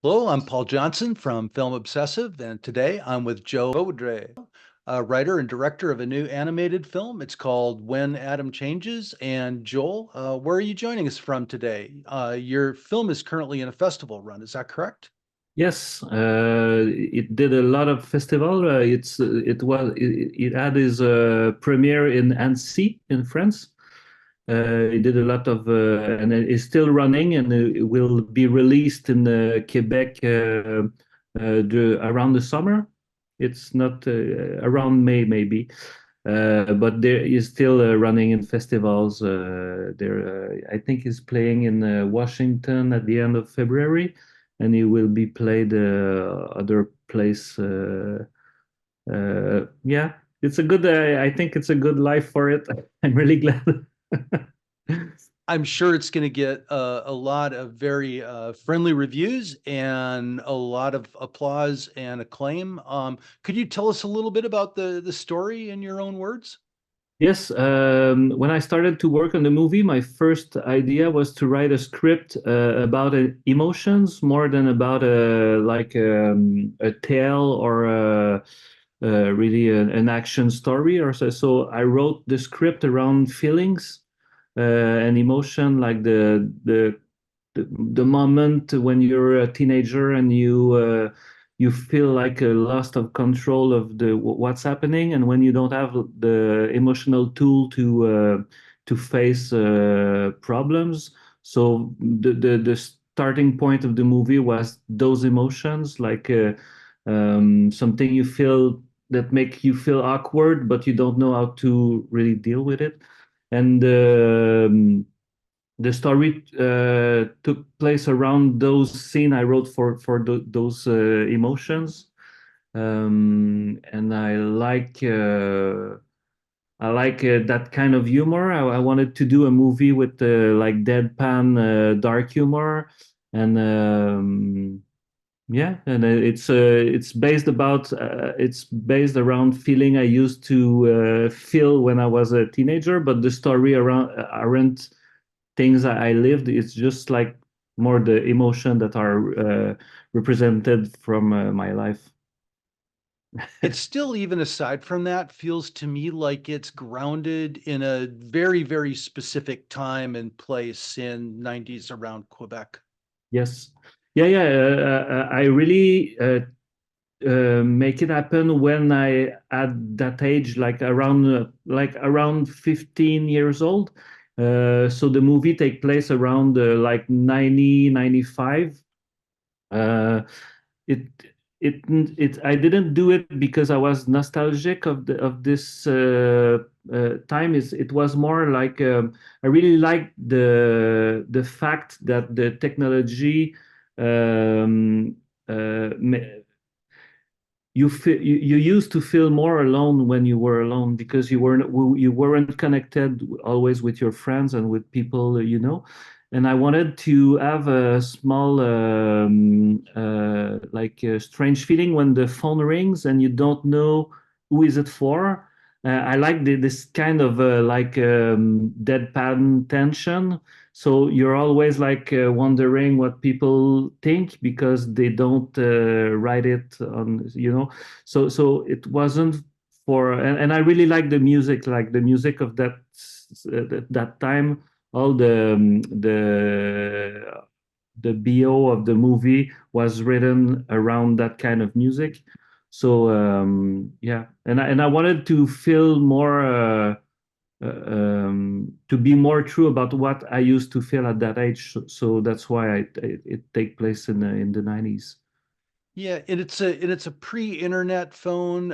Hello, I'm Paul Johnson from Film Obsessive, and today I'm with Joe Vaudreuil, a writer and director of a new animated film. It's called When Adam Changes. And Joel, where are you joining us from today? Your film is currently in a festival run, is that correct? Yes, it did a lot of festival. It had his premiere in Annecy in France. It did a lot of and it is still running, and it will be released in Quebec around the summer. It's not around May maybe, but there is still running in festivals. I think he's playing in Washington at the end of February, and he will be played other place. Yeah, it's a good. I think it's a good life for it. I'm really glad. I'm sure it's going to get a lot of very friendly reviews and a lot of applause and acclaim. Could you tell us a little bit about the story in your own words? Yes, when I started to work on the movie, my first idea was to write a script about emotions more than about a tale or really an action story or so. So I wrote the script around feelings and emotion, like the moment when you're a teenager and you feel like a loss of control of the what's happening, and when you don't have the emotional tool to face problems. So the starting point of the movie was those emotions, like something you feel that make you feel awkward, but you don't know how to really deal with it. And the story took place around those scene I wrote for those emotions, and I like that kind of humor. I wanted to do a movie with like deadpan dark humor, and yeah, and it's based around feeling I used to feel when I was a teenager, but the story around aren't things I lived. It's just like more the emotion that are represented from my life. It still, even aside from that, feels to me like it's grounded in a very, very specific time and place in 90s around Quebec. Yes. Yeah, yeah. I really make it happen when I at that age, like around 15 years old. So the movie take place around like 90, 95. Uh, it it I didn't do it because I was nostalgic of this time. It was more like I really liked the fact that the technology um, you used to feel more alone when you were alone because you weren't connected always with your friends and with people and I wanted to have a small like a strange feeling when the phone rings and you don't know who is it for. I like this kind of like deadpan tension, so you're always like wondering what people think because they don't write it on. So it wasn't for, and I really like the music of that time. All the BO of the movie was written around that kind of music. So yeah, and I wanted to feel more to be more true about what I used to feel at that age. So that's why it take place in the 90s. Yeah, and it's a pre-internet phone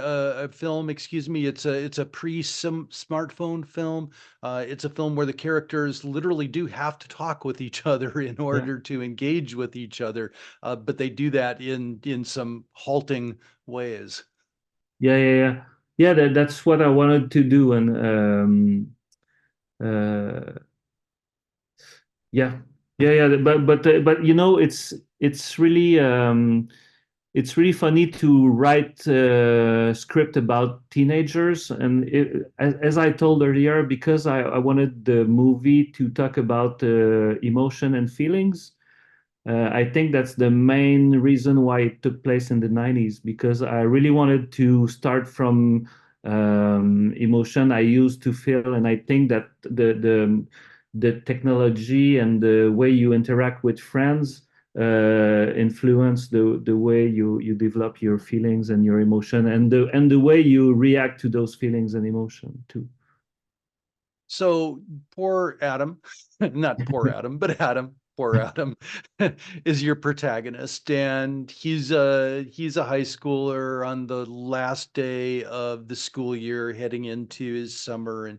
film, excuse me. It's a pre-smartphone film. It's a film where the characters literally do have to talk with each other in Yeah. order to engage with each other, but they do that in some halting ways. Yeah, yeah, yeah. Yeah, that's what I wanted to do. And uh, yeah, yeah, yeah. But it's really funny to write script about teenagers. And as I told earlier, because I wanted the movie to talk about emotion and feelings. I think that's the main reason why it took place in the 90s, because I really wanted to start from emotion I used to feel, and I think that the technology and the way you interact with friends influence the way you develop your feelings and your emotion, and the way you react to those feelings and emotion too. So poor Adam, not poor Adam, but Adam, poor Adam, is your protagonist, and he's a high schooler on the last day of the school year, heading into his summer, and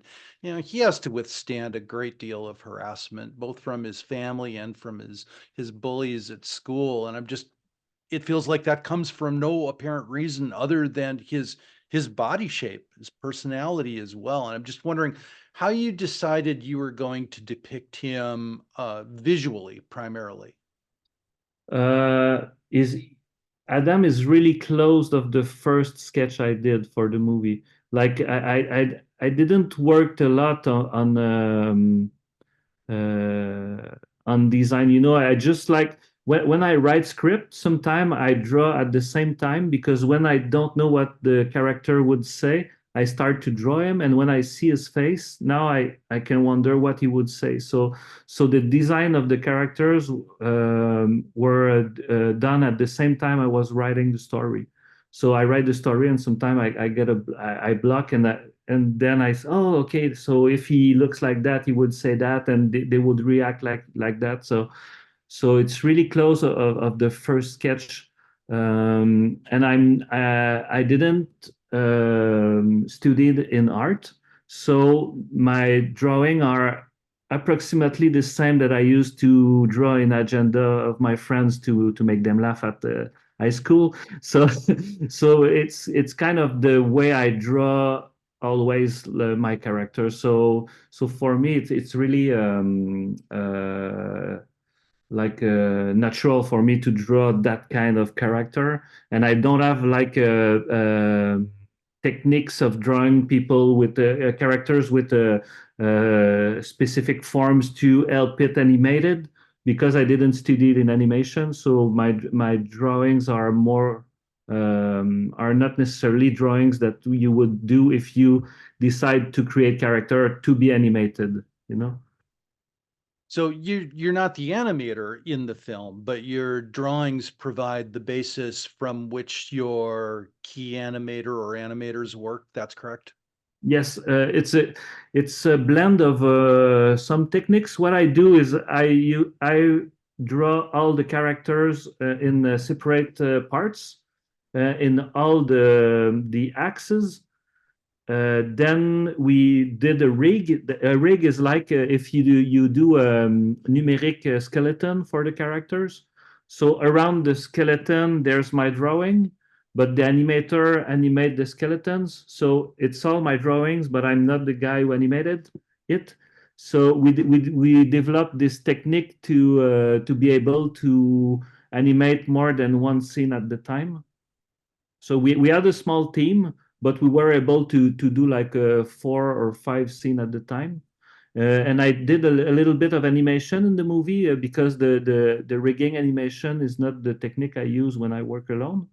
he has to withstand a great deal of harassment, both from his family and from his bullies at school. And it feels like that comes from no apparent reason other than his body shape, his personality as well. And I'm just wondering how you decided you were going to depict him visually primarily. Is Adam is really close of the first sketch I did for the movie. Like I didn't work a lot on design. I just like when I write script, sometime I draw at the same time, because when I don't know what the character would say, I start to draw him, and when I see his face, now I can wonder what he would say. So the design of the characters were done at the same time I was writing the story. So I write the story, and sometimes I get I block, and then oh, okay, so if he looks like that, he would say that, and they would react like that. So it's really close of the first sketch. And I didn't studied in art, so my drawing are approximately the same that I used to draw in agenda of my friends to make them laugh at the high school. So so it's kind of the way I draw always my character. So for me, it's really natural for me to draw that kind of character, and I don't have like techniques of drawing people with characters with specific forms to help it animated, because I didn't study it in animation. So my drawings are more are not necessarily drawings that you would do if you decide to create character to be animated, you know. So you're not the animator in the film, but your drawings provide the basis from which your key animator or animators work. That's correct? Yes, it's a blend of some techniques. What I do is I draw all the characters in separate parts in all the axes. Then we did a rig. A rig is like if you do numeric skeleton for the characters. So around the skeleton, there's my drawing, but the animator animate the skeletons. So it's all my drawings, but I'm not the guy who animated it. So we developed this technique to be able to animate more than one scene at the time. So we had a small team, but we were able to do like 4 or 5 scene at the time. And I did a little bit of animation in the movie because the rigging animation is not the technique I use when I work alone.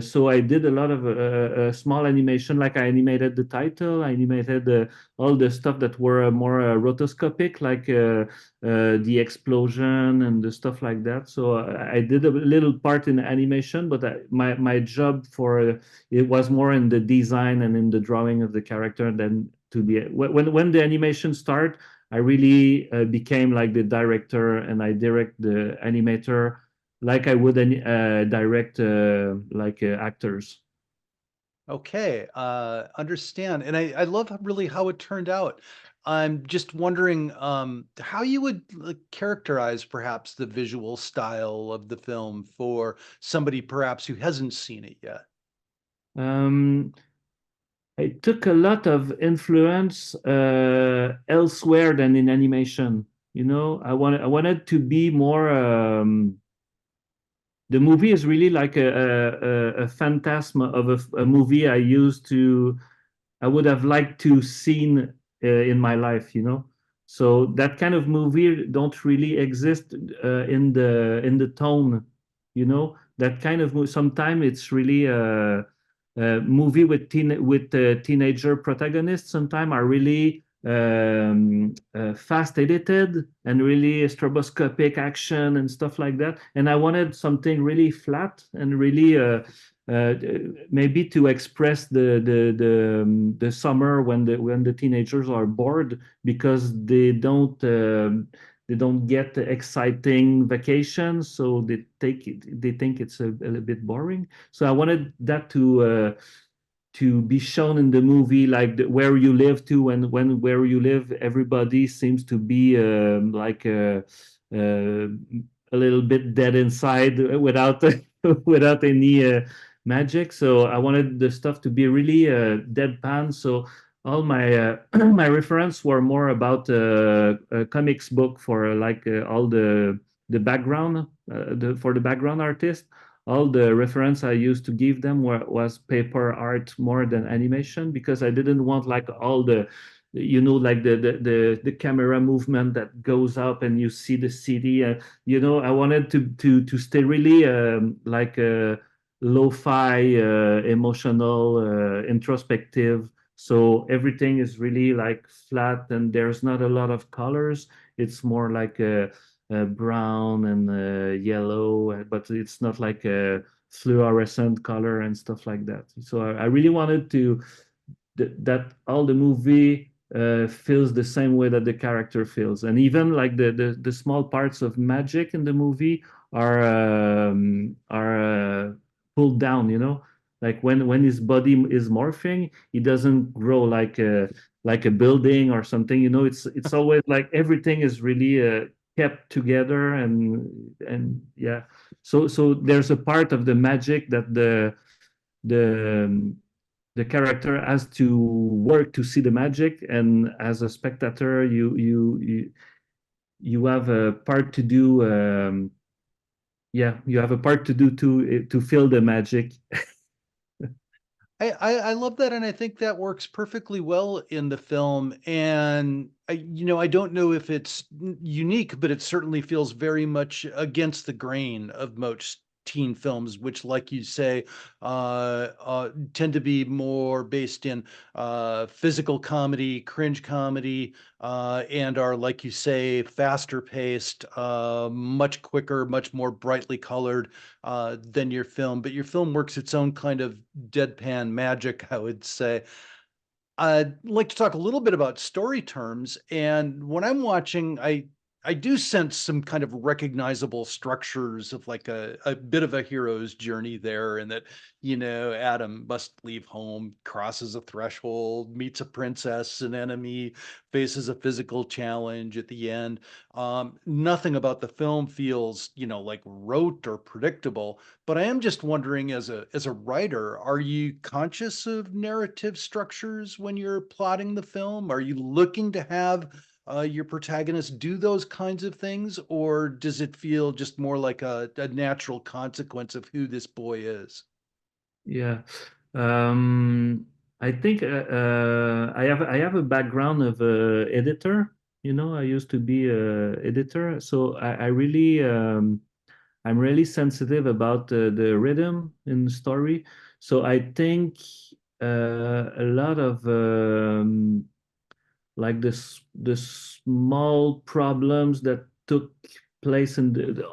So I did a lot of small animation, like I animated the title, I animated all the stuff that were more rotoscopic, like the explosion and the stuff like that. So I did a little part in animation, but my job for it was more in the design and in the drawing of the character than to be when the animation start. I really became like the director, and I direct the animator like I would direct like actors. Okay, understand. And I love really how it turned out. I'm just wondering how you would characterize perhaps the visual style of the film for somebody perhaps who hasn't seen it yet. Um, I took a lot of influence elsewhere than in animation. I wanted to be more. The movie is really like a phantasm of a movie I used to. I would have liked to seen in my life. So that kind of movie don't really exist in the tone, you know. That kind of movie. Sometimes it's really a movie with teenager protagonists. Sometimes are really fast edited and really stroboscopic action and stuff like that. And I wanted something really flat and really uh, maybe to express the summer when the teenagers are bored because they don't get exciting vacations, so they think it's a little bit boring. So I wanted that to be shown in the movie, like where you live to, and when where you live, everybody seems to be uh, a little bit dead inside without without any magic. So I wanted the stuff to be really deadpan. So all my my reference were more about a comics book for all the background for the background artist. All the reference I used to give them was paper art more than animation because I didn't want like all the like the camera movement that goes up and you see the city. I wanted to stay really like a lo-fi, emotional, introspective. So everything is really like flat and there's not a lot of colors. It's more like brown and yellow, but it's not like a fluorescent color and stuff like that. So I really wanted to that all the movie feels the same way that the character feels, and even like the small parts of magic in the movie are pulled down. Like when his body is morphing, he doesn't grow like a building or something. It's always like everything is really kept together and yeah. So there's a part of the magic that the the character has to work to see the magic, and as a spectator you have a part to do. Yeah, you have a part to do to feel the magic. I love that, and I think that works perfectly well in the film. And I don't know if it's unique, but it certainly feels very much against the grain of most teen films, which, like you say, tend to be more based in physical comedy, cringe comedy, and are, like you say, faster paced, much quicker, much more brightly colored than your film. But your film works its own kind of deadpan magic, I would say. I'd like to talk a little bit about story terms. And when I'm watching, I do sense some kind of recognizable structures of like a bit of a hero's journey there, and that, Adam must leave home, crosses a threshold, meets a princess, an enemy, faces a physical challenge at the end. Nothing about the film feels, like rote or predictable. But I am just wondering, as a writer, are you conscious of narrative structures when you're plotting the film? Are you looking to have your protagonist do those kinds of things, or does it feel just more like a natural consequence of who this boy is? Yeah. um I think I have a background of editor. I used to be a editor, so I really I'm really sensitive about the rhythm in the story. So I think a lot of like the small problems that took place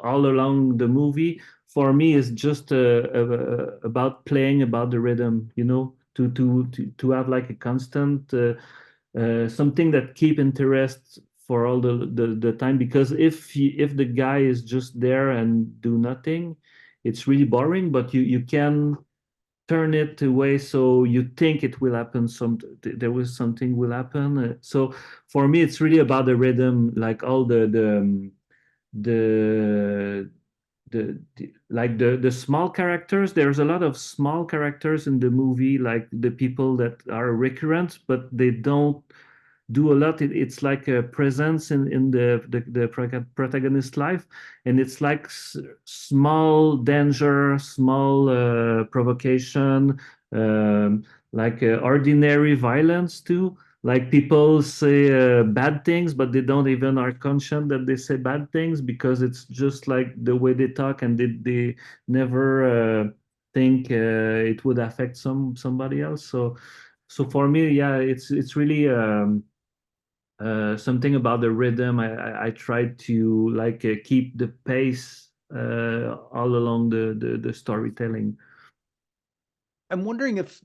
all along the movie for me is just about playing about the rhythm, to have like a constant something that keep interest for all the time, because if the guy is just there and do nothing, it's really boring. But you can turn it away so you think it will happen, there was something will happen. So for me it's really about the rhythm, like all the like the small characters. There's a lot of small characters in the movie, like the people that are recurrent but they don't do a lot. It's like a presence in the protagonist life, and it's like small danger, small provocation, like ordinary violence too. like people say bad things, but they don't even are conscious that they say bad things because it's just like the way they talk, and they never think it would affect somebody else. So for me, yeah, it's really something about the rhythm. I try to like keep the pace all along the storytelling. I'm wondering if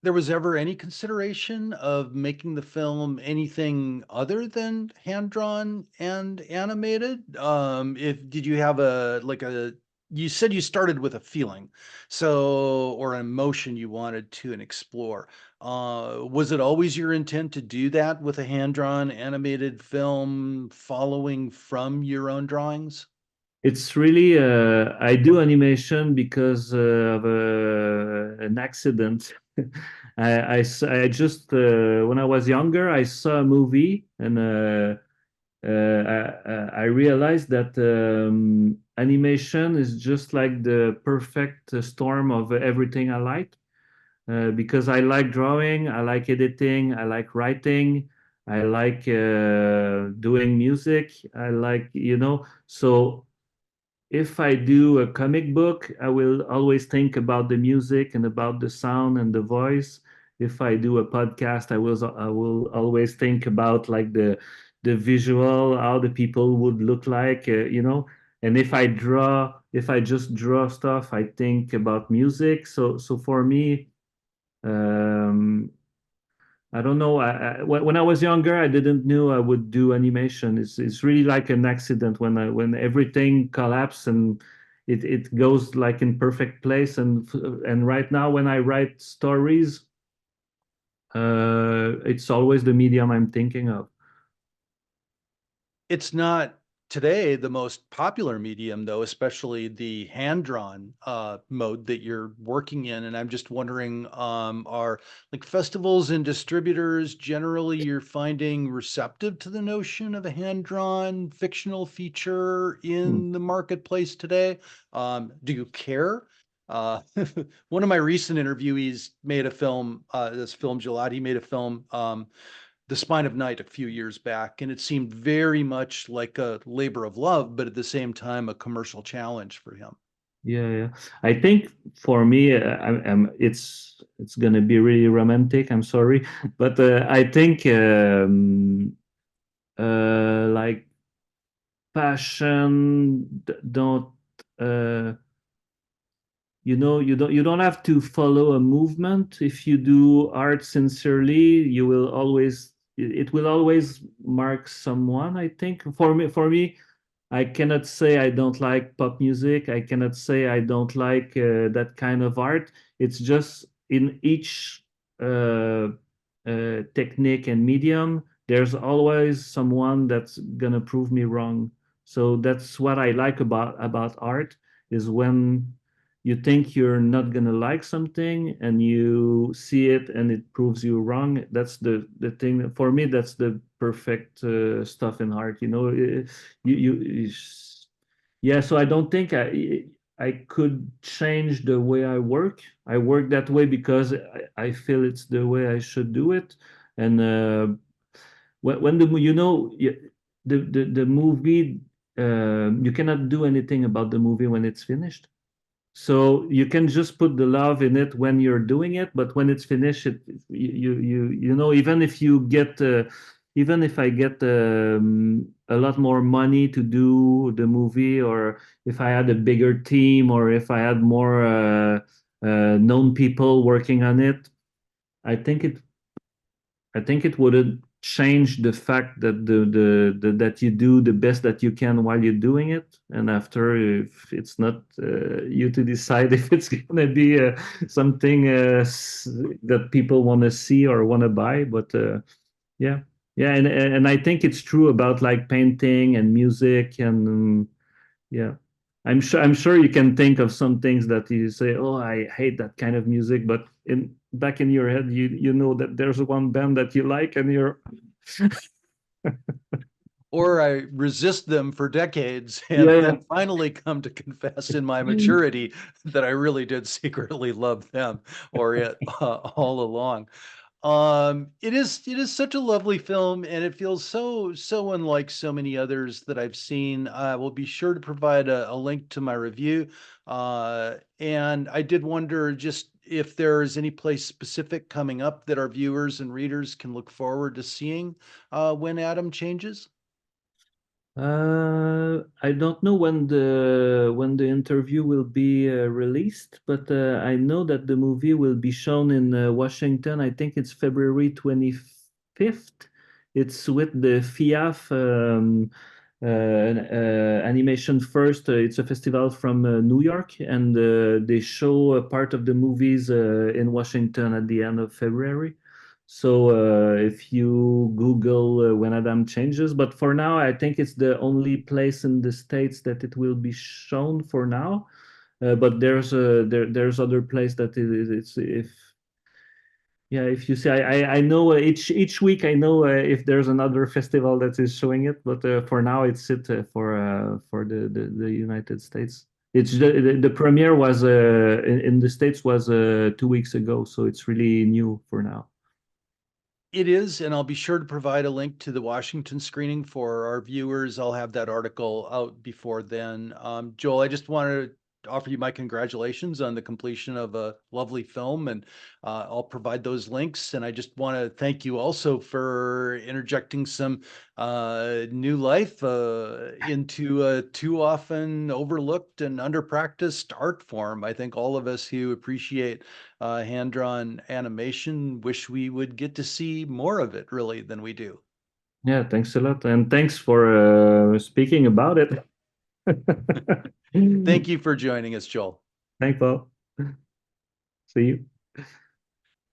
there was ever any consideration of making the film anything other than hand-drawn and animated? If did you have you said you started with a feeling, so or an emotion you wanted to and explore. Was it always your intent to do that with a hand-drawn animated film following from your own drawings? It's really I do animation because of an accident. I just when I was younger, I saw a movie and I realized that animation is just like the perfect storm of everything I like. Because I like drawing, I like editing, I like writing, I like doing music, I like, so if I do a comic book, I will always think about the music and about the sound and the voice. If I do a podcast, I will always think about like the visual, how the people would look like, And if I just draw stuff, I think about music. So for me, um, I don't know. When I was younger, I didn't know I would do animation. It's really like an accident when everything collapses and it goes like in perfect place. And right now, when I write stories, it's always the medium I'm thinking of. It's not today the most popular medium, though, especially the hand-drawn mode that you're working in. And I'm just wondering, are like festivals and distributors generally you're finding receptive to the notion of a hand-drawn fictional feature Hmm. in the marketplace today? Do you care? Uh, one of my recent interviewees made a film, this film Gelati, he made a film the Spine of Night a few years back, and it seemed very much like a labor of love, but at the same time, a commercial challenge for him. Yeah, yeah. I think for me, it's gonna be really romantic. I'm sorry, but I think like passion don't. Uh, you don't have to follow a movement. If you do art sincerely, it will always mark someone. I think for me, I cannot say I don't like pop music. I cannot say I don't like that kind of art. It's just in each technique and medium, there's always someone that's gonna prove me wrong. So that's what I like about art is when you think you're not gonna like something and you see it and it proves you wrong. That's the thing for me. That's the perfect stuff in art. You yeah. So I don't think I could change the way I work. I work that way because I feel it's the way I should do it. And when the movie, you cannot do anything about the movie when it's finished. So you can just put the love in it when you're doing it, but when it's finished, even if you get, even if I get a lot more money to do the movie, or if I had a bigger team, or if I had more known people working on it, I think it I think it wouldn't change the fact that that you do the best that you can while you're doing it, and after, if it's not you to decide if it's gonna be something that people want to see or want to buy, but yeah, yeah, and I think it's true about like painting and music and yeah. I'm sure you can think of some things that you say, "Oh, I hate that kind of music," but in back in your head, you know that there's one band that you like, and you're Or I resist them for decades and yeah, then finally come to confess in my maturity that I really did secretly love them or it all along. It is such a lovely film, and it feels so unlike so many others that I've seen. I will be sure to provide a link to my review. And I did wonder just if there's any place specific coming up that our viewers and readers can look forward to seeing when Adam changes. I don't know when the interview will be released, but I know that the movie will be shown in Washington. I think it's February 25th. It's with the FIAF Animation First. It's a festival from New York, and they show a part of the movies in Washington at the end of February. So if you Google When Adam Changes, but for now, I think it's the only place in the States that it will be shown for now. But there's other place that it's if yeah, if you see, I know each week I know if there's another festival that is showing it, but for now it's it for the United States. It's the premiere was in the States was 2 weeks ago, so it's really new for now. It is, and I'll be sure to provide a link to the Washington screening for our viewers. I'll have that article out before then. Joel, I just wanted to offer you my congratulations on the completion of a lovely film, and I'll provide those links. And I just want to thank you also for interjecting some new life into a too often overlooked and underpracticed art form. I think all of us who appreciate hand-drawn animation wish we would get to see more of it really than we do. Yeah, thanks a lot, and thanks for speaking about it. Thank you for joining us, Joel. Thanks, Paul. See you.